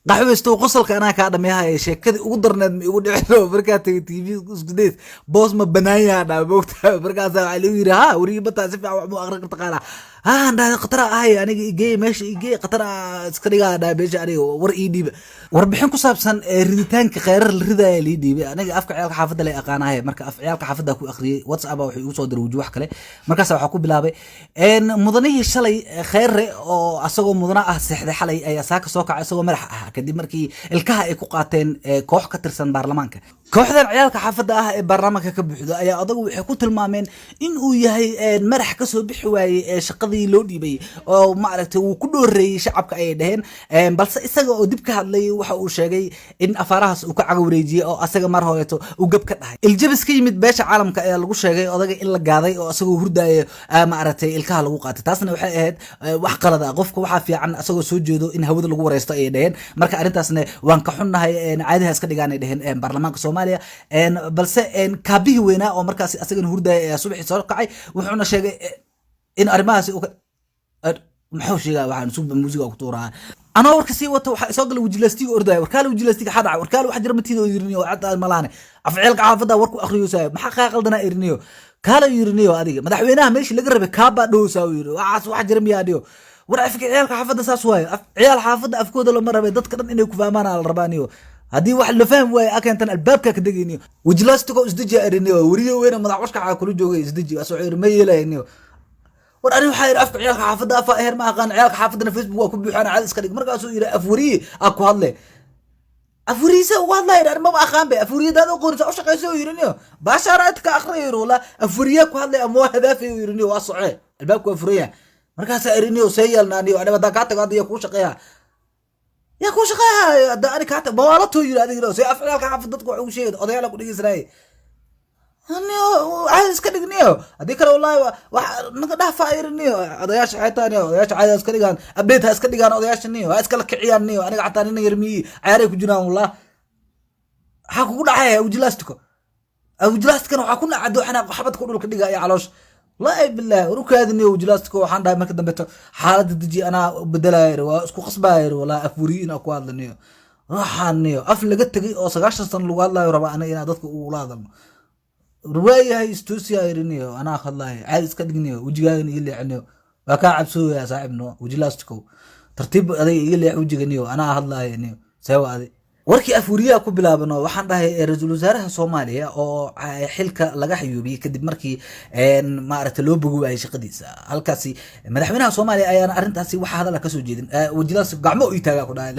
qaxweysto qosolka anaa ka dhameeyahay sheekadii ugu darneed ma igu dhicino markaa tagay TV isku days boos ma banaaya dhaa moogta markaas waxa lagu yiri ha wariye bata si fiican wax mu aqrin karta qaala ndaa qatara ahay aniga igey meesha igey qatara iska dhigaa dhaa beesha aniga war ii dhiiba warbixin ku saabsan riditaanka kheyrar la ridaaya lii dhiibay aniga afka ciyaalka xaafadda la yaqaanahay marka af ciyaalka xaafadda ku akhriyay WhatsApp wuxuu igu soo diray wujuh wax kale markaas waxa ku bilaabay mudanihii shalay kheyre oo asagoo mudana ah seexday xalay ayaa saaka soo kacay asagoo madax ah kadib markii ilkaha ay ku qaateen koox ka tirsan baarlamaanka kooxdan ciyaalka xaafadda ah ee baarlamaanka ka buuxdo ayaa adagu waxay ku tilmaameen in uu yahay madax ka soo bixi waayay shaqadii loo dhiibay oo maaragtay uu ku dhooreeyay shacabka ay dhaheen balse isaga oo dib ka hadlay waxa uu sheegay in afaarahaas uu ka caga wareejiyay oo asaga mar horeeto uu gab ka dhahay iljabis ka yimid beesha caalamka ayaa lagu sheegay odaga in la gaaday oo asagoo hurdaayo maaragtay ilkaha lagu qaatay taasna waxay ahayd wax qalad ah qofka waxa fiican asagoo soo jeedo in hawada lagu wareysto ay dhaheen marka arintaasna waan ka xunnahay caadiha iska dhigaanay dhaheen baarlamaanka Soomaaliya balse kaabihi weynaa oo markaas asagana hurdaayo subaxii soo kacay wuxuuna sheegay in arimahaasi maxuu sheegay waxaan suuba muusiga ku tuuraa أنا ورك سي وتو سوق الوجلاستيك أرداي وركال وجلاستيك حدا وركال واحد جرمتينو يرنيو عاد ملاني أفعلك عافضة وركو أخريو سايب ما حقا قلدنا يرنيو كالا يرنيو هذيك مدحوينها ماشي لقرب كابا دوسا ويرو عاس واحد جرمي هاديو ورعفك عيالك حافظة ساسواي عيال حافظة أفكود لو مرة بيدت كدن إنه كفامان على الربانيو هدي واحد لو فاهم واي أكن تن الباب كدقينيو وجلاستيكو إزدجي إرنيو وريو وين مدحوشك على كل جوجي إزدجي أسوعير ميلا يرنيو ورأني حير أفك عيالك حافظة أفاهر ما أقان عيالك حافظنا فيسبوك وكو بيحانا عاد اسكاليك مرقاسو إلى أفوري أكو هالله أفوري سو والله يرى ما أخان بي أفوري دادو قوري سو شقا يسو يرنيو باشا رأيتك أخرى يرو لا أفوري أكو هالله أمو هدافي يرنيو واسعي الباب كو أفوري مرقاسا يرنيو سيال نانيو أنا بدا كاتك هذا يكو شقيا يكو شقيا أنا كاتك بوالتو يرى هذا يرو سي أفعالك حافظتك وحوشيد أضيالك وديك إسرائيل عايز كده نيو هذيك والله نقدر فاير نيو أضياش حيتاني أضياش عايز كده كان أبديتها كده كان أضياش نيو عايز كلك عيال نيو أنا قعدت أنا يرمي عارف جنان والله حكوا حياة وجلستكم أو جلستكم وحكونا عدو إحنا حبت كله كده يا علوش لا بالله روك هذا نيو وجلستكم وحنا دايما كده بتو حالة تجي أنا بدلاير واسكو خصباير ولا أفورين أو كواد نيو راح نيو أفل قلت تجي أو سقاش صن لو الله يربى أنا إنا ضدك أولادهم رواية هاي استوسيا يرنيو أنا أخذ الله عايز كدقنيو وجياني يلي عنيو وكاعب سوي يا صاحبنا وجلاستكو ترتيب هذي يلي وجيانيو أنا أخذ الله ينيو سوا هذي warkii Afuriya ku bilaabano waxaan dhahay ra'iisul wasaaraha Soomaaliya oo xilka laga xayuubiyay kadib markii maaragtay loo bogo ay shaqadiisa halkaasi madaxweynaha Soomaaliya ayaan arintaasi waxa hadal ka soo jeedin wajilaas gacmo u itaaga ku dhahay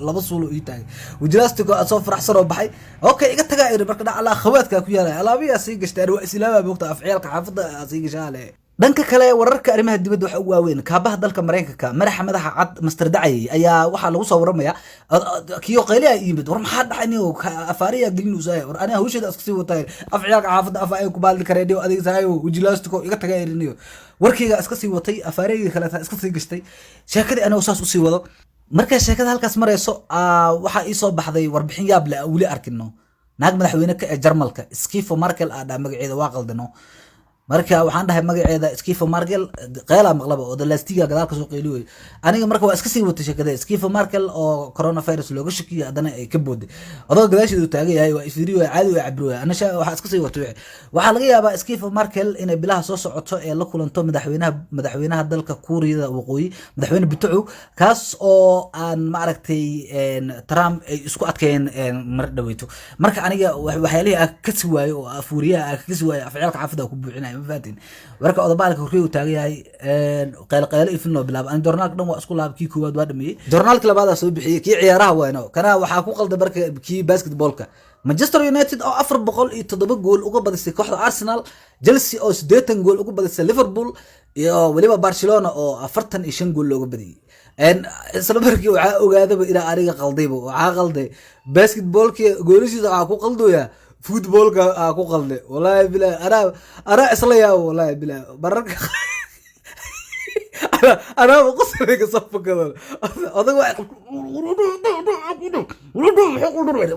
laba suulo u itaaga wajilaastiko soo faraxsan oo baxay okay iga tagaa marka dhaca khawaadka ku yaalay alaabiya sii gashtay waa islaama boogta afciyalka xaafada sii gashaale dhanka kale wararka arrimaha dibadda waxa ugu waaweyn kaabaha dalka Mareykanka madaxa cad Mr. Dacay ayaa waxa lagu soo waramayaa kiyo qayliya yimid war maxaa dhacayniyo afaariya gelinuusay war ana hawsheeda iska sii watay afciyalka xaafada afa ay ku baaldi kareeyo adiga saayo wajilaastiko iga tagayriniyo warkiga iska sii watay afaariga kale iska sii gashtay sheekadii ana usaas u sii wado marka sheekada halkaas marayso waxa ii soo baxday warbixin yaab leh wali arkino naag madaxweyne ka Jarmalka Skifa Merkel aa magaceeda waa qaldano marka waxaan dhahay magaceeda Skifa Merkel qeyla maqlaba oo dalaastiga gadaalka soo qeyliyay aniga marka waa iska sii watay sheekada Skifa Merkel oo coronavirus looga shakiyo adana ay ka booday adoo gadaasheedu taagay yahay waa isfiiriyo caadi oo cabro ana waxa iska sii watay waxa laga yaabaa Skifa Merkel inay bilaha soo socoto ee la kulanto madaxweynaha dalka Kuuriyada Waqooyi madaxweyne Bitucu kaas oo aan maaragtay Trump ay isku adkeen mar dhaweyto marka aniga waxyaalihi ka sii waayo oo Afuriya ka sii waayo afcaalka xaafada ku buuxinay فاتين ورك أضبالك وكيو تاجي قال إفنو بلاب أنا جورنال كده وأسكول لاب كي كواد وادمي جورنال كلا بعد أسوي بحي كي عياره وينه كان وحاكو قلد برك كي باسكت بولكا مانشستر يونايتد أو أفر بقول يتضبط جول وقبل استيقاظ أرسنال جلسي أو سديتن جول وقبل ليفربول وليبا برشلونة أو أفرتن إيشن جول وقبل إن سلبركي وعاقد إلى أريق قلديبه وعاقد باسكت بولكي جولسي عاقو قلدو يا فوتبول كا قلدي والله بلا أنا إصليا والله بلا برك أنا بقص لك صف كذا هذا واحد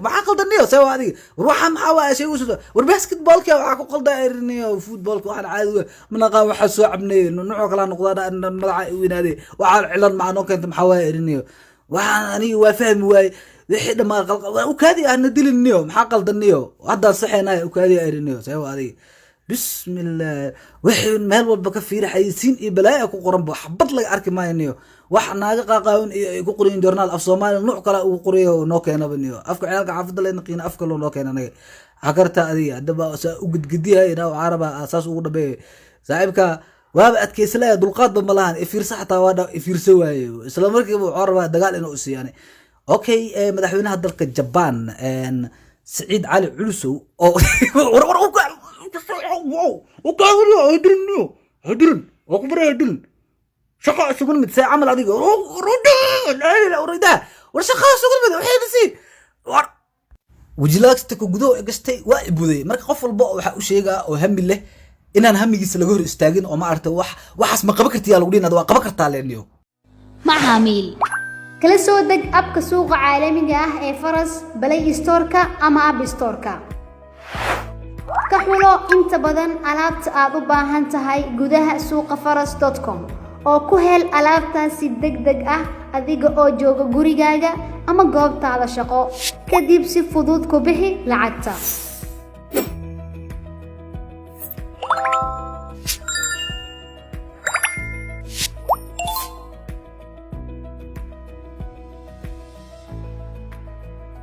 ما عقل النيو سوى هذه روح محاوى شيء وشو والباسكت بول كا عقل قلد إرنيو فوتبول كواحد عادي من قام حسوا عبني نوع كلا نقطة أن الملعب وين هذه وعلى علن مع نوك أنت محاوى إرنيو waxaan aniga waa fahmi waaye wixii dhamaa ukaadi ahna diliniyo maxaa qaldaniyo haddaan saxeenahay ukaadi ariniyo sabab adiga bismillah wixii meel walba ka fiiri xayisiin iyo balaaya ku qoran ba xabad laga arki maayniyo wax naaga qaaqaawin iyo ku qorin journal af Soomaali nooc kale uu qoriyo noo keenabaniyo afka ciyaalka xaafadda la naqina afka loo keenanayo hakarta adiga hadaba u gudgidiyaa inaa caraba asaas ugu dhabeey saaxiibka waaba adkayslaya dulqaad ma lahan fiirsa xataa waa fiirsa waayo isla markiiba wuxuu rabaa dagaal inuu siiyane okay madaxweynaha dalka Japan Saciid Cali Culusow oo وكاوريو هدرن وكبري هدرن شقا شغل متساع عمل هذيك ردا لا وردا ورشقا شغل مد وحي نسي وجلاكستك غدو اغستي waa ibuday marka qof walba waxa uu sheega oo hami leh inaan hamigiisa laga hor istaagin oo ma arta waxas ma qaban kartiyaa lagu dhinaad waa qaban kartaa leeniyo macaamiil kala soo deg abka suuqa caalamiga ah ee Faras Play Store-ka ama App Store-ka كحولو انت بدن ألابت آدو باهان تهي قدها سوق فرس.com oo ku hel alaabtaasi degdeg ah adiga oo jooga gurigaaga ama goobtaada shaqo kadib si fudud ku bixi lacagta